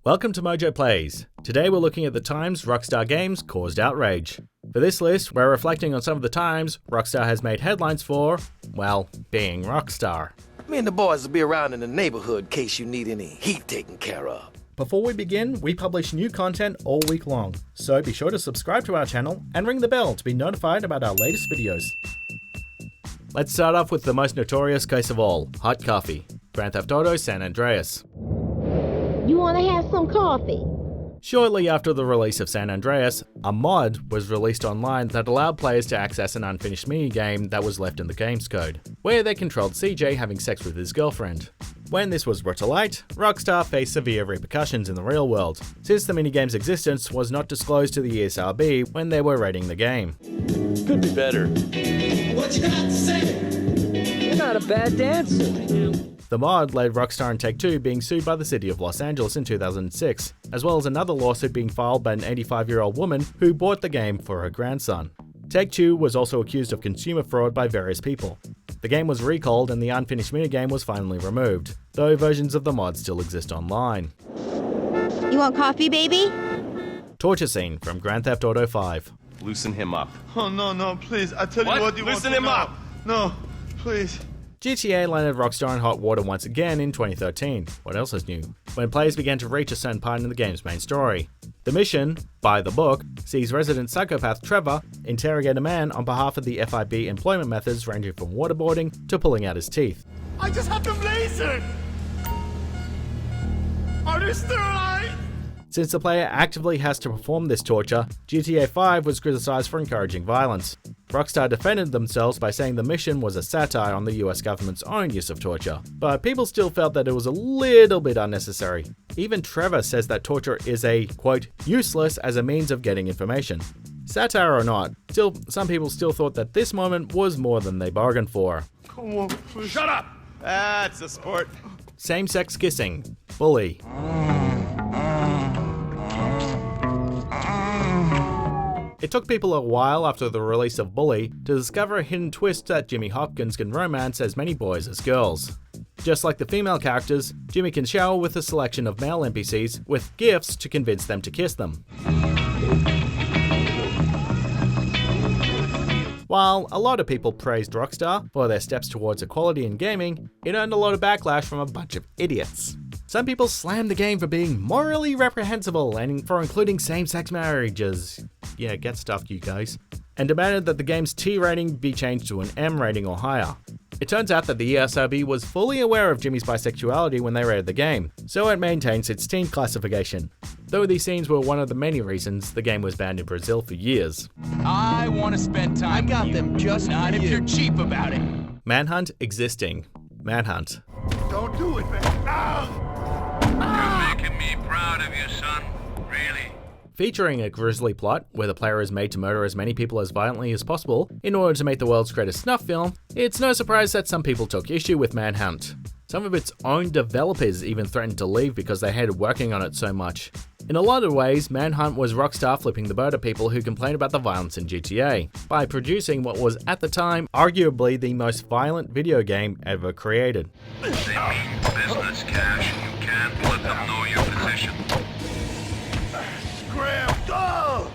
Welcome to MojoPlays. Today we're looking at the times Rockstar Games caused outrage. For this list, we're reflecting on some of the times Rockstar has made headlines for, well, being Rockstar. Me and the boys will be around in the neighborhood in case you need any heat taken care of. Before we begin, we publish new content all week long, so be sure to subscribe to our channel and ring the bell to be notified about our latest videos. Let's start off with the most notorious case of all, hot coffee. Grand Theft Auto San Andreas. You want to have some coffee? Shortly after the release of San Andreas, a mod was released online that allowed players to access an unfinished minigame that was left in the game's code, where they controlled CJ having sex with his girlfriend. When this was brought to light, Rockstar faced severe repercussions in the real world, since the minigame's existence was not disclosed to the ESRB when they were rating the game. Could be better. What you got to say? You're not a bad dancer. The mod led Rockstar and Take-Two being sued by the city of Los Angeles in 2006, as well as another lawsuit being filed by an 85-year-old woman who bought the game for her grandson. Take-Two was also accused of consumer fraud by various people. The game was recalled and the unfinished minigame was finally removed, though versions of the mod still exist online. You want coffee, baby? Torture scene from Grand Theft Auto 5. Loosen him up. Oh, no, please. I tell What? you what you Loosen want him to up! know. No, please. GTA landed Rockstar in hot water once again in 2013. What else is new? When players began to reach a certain part in the game's main story. The mission, by the book, sees resident psychopath Trevor interrogate a man on behalf of the FIB employment methods ranging from waterboarding to pulling out his teeth. I just had them lasered. Are they still alive? Since the player actively has to perform this torture, GTA 5 was criticized for encouraging violence. Rockstar defended themselves by saying the mission was a satire on the US government's own use of torture, but people still felt that it was a little bit unnecessary. Even Trevor says that torture is quote, useless as a means of getting information. Satire or not, still, some people still thought that this moment was more than they bargained for. Come on, please. Shut up! That's a sport. Same-sex kissing. Bully. It took people a while after the release of Bully to discover a hidden twist that Jimmy Hopkins can romance as many boys as girls. Just like the female characters, Jimmy can shower with a selection of male NPCs with gifts to convince them to kiss them. While a lot of people praised Rockstar for their steps towards equality in gaming, it earned a lot of backlash from a bunch of idiots. Some people slammed the game for being morally reprehensible and for including same-sex marriages. Yeah, get stuffed, you guys. And demanded that the game's T rating be changed to an M rating or higher. It turns out that the ESRB was fully aware of Jimmy's bisexuality when they rated the game, so it maintains its teen classification. Though these scenes were one of the many reasons the game was banned in Brazil for years. I want to spend time. I got them just not for if you. you're cheap about it. Manhunt existing. Manhunt. Don't do it, man. Ah! You're making me proud of you, son. Really. Featuring a grisly plot where the player is made to murder as many people as violently as possible in order to make the world's greatest snuff film, it's no surprise that some people took issue with Manhunt. Some of its own developers even threatened to leave because they hated working on it so much. In a lot of ways, Manhunt was Rockstar flipping the bird at people who complained about the violence in GTA, by producing what was at the time arguably the most violent video game ever created. They mean business, Cash. You can't let them know your position. Graham, go!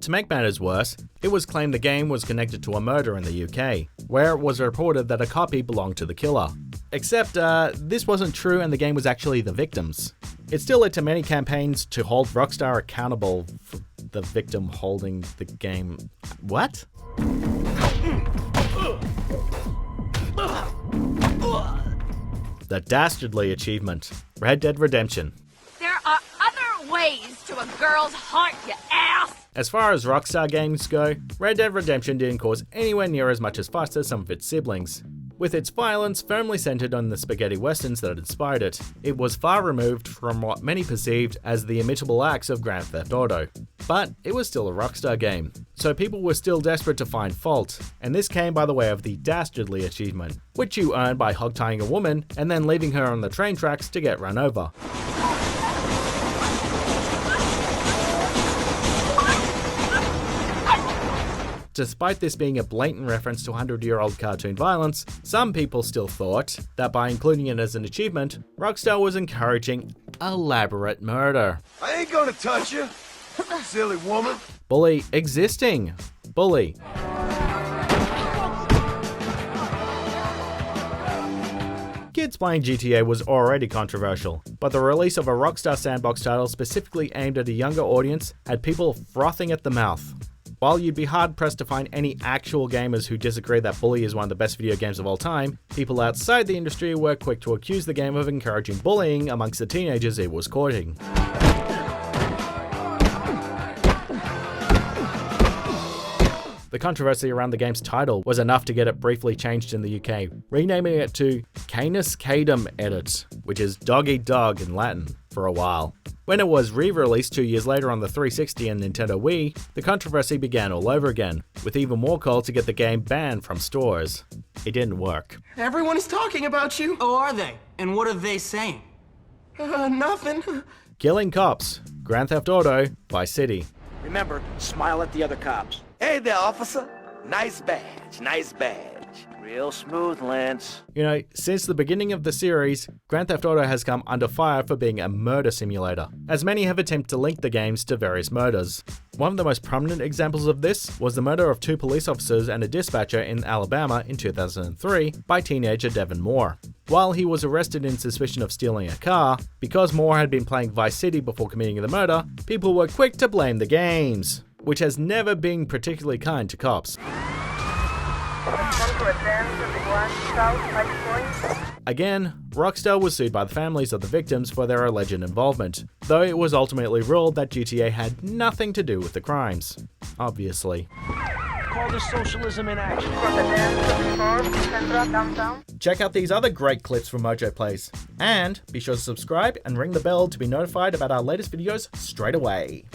To make matters worse, it was claimed the game was connected to a murder in the UK, where it was reported that a copy belonged to the killer. Except, this wasn't true and the game was actually the victim's. It still led to many campaigns to hold Rockstar accountable for the victim holding the game. What? The dastardly achievement. Red Dead Redemption. There are other ways to a girl's heart, you ass! As far as Rockstar Games go, Red Dead Redemption didn't cause anywhere near as much as fuss as some of its siblings. With its violence firmly centered on the spaghetti westerns that inspired it, it was far removed from what many perceived as the imitable acts of Grand Theft Auto. But it was still a Rockstar game, so people were still desperate to find fault, and this came by the way of the dastardly achievement, which you earn by hog-tying a woman and then leaving her on the train tracks to get run over. despite this being a blatant reference to 100-year-old cartoon violence, some people still thought that by including it as an achievement, Rockstar was encouraging elaborate murder. I ain't gonna touch you, silly woman. Bully existing. Bully. Kids playing GTA was already controversial, but the release of a Rockstar sandbox title specifically aimed at a younger audience had people frothing at the mouth. While you'd be hard-pressed to find any actual gamers who disagree that Bully is one of the best video games of all time, people outside the industry were quick to accuse the game of encouraging bullying amongst the teenagers it was courting. The controversy around the game's title was enough to get it briefly changed in the UK, renaming it to Canis Cadum Edit, which is dog eat dog in Latin, for a while. When it was re-released 2 years later on the 360 and Nintendo Wii, the controversy began all over again, with even more call to get the game banned from stores. It didn't work. Everyone is talking about you. Oh, are they? And what are they saying? Nothing. Killing Cops, Grand Theft Auto, Vice City. Remember, smile at the other cops. Hey there, officer. Nice badge, nice badge. Real smooth, Lance. You know, since the beginning of the series, Grand Theft Auto has come under fire for being a murder simulator, as many have attempted to link the games to various murders. One of the most prominent examples of this was the murder of 2 police officers and a dispatcher in Alabama in 2003 by teenager Devin Moore. While he was arrested in suspicion of stealing a car, because Moore had been playing Vice City before committing the murder, people were quick to blame the games, which has never been particularly kind to cops. Again, Rockstar was sued by the families of the victims for their alleged involvement, though it was ultimately ruled that GTA had nothing to do with the crimes. Obviously. Call this socialism in action. Check out these other great clips from MojoPlays, and be sure to subscribe and ring the bell to be notified about our latest videos straight away.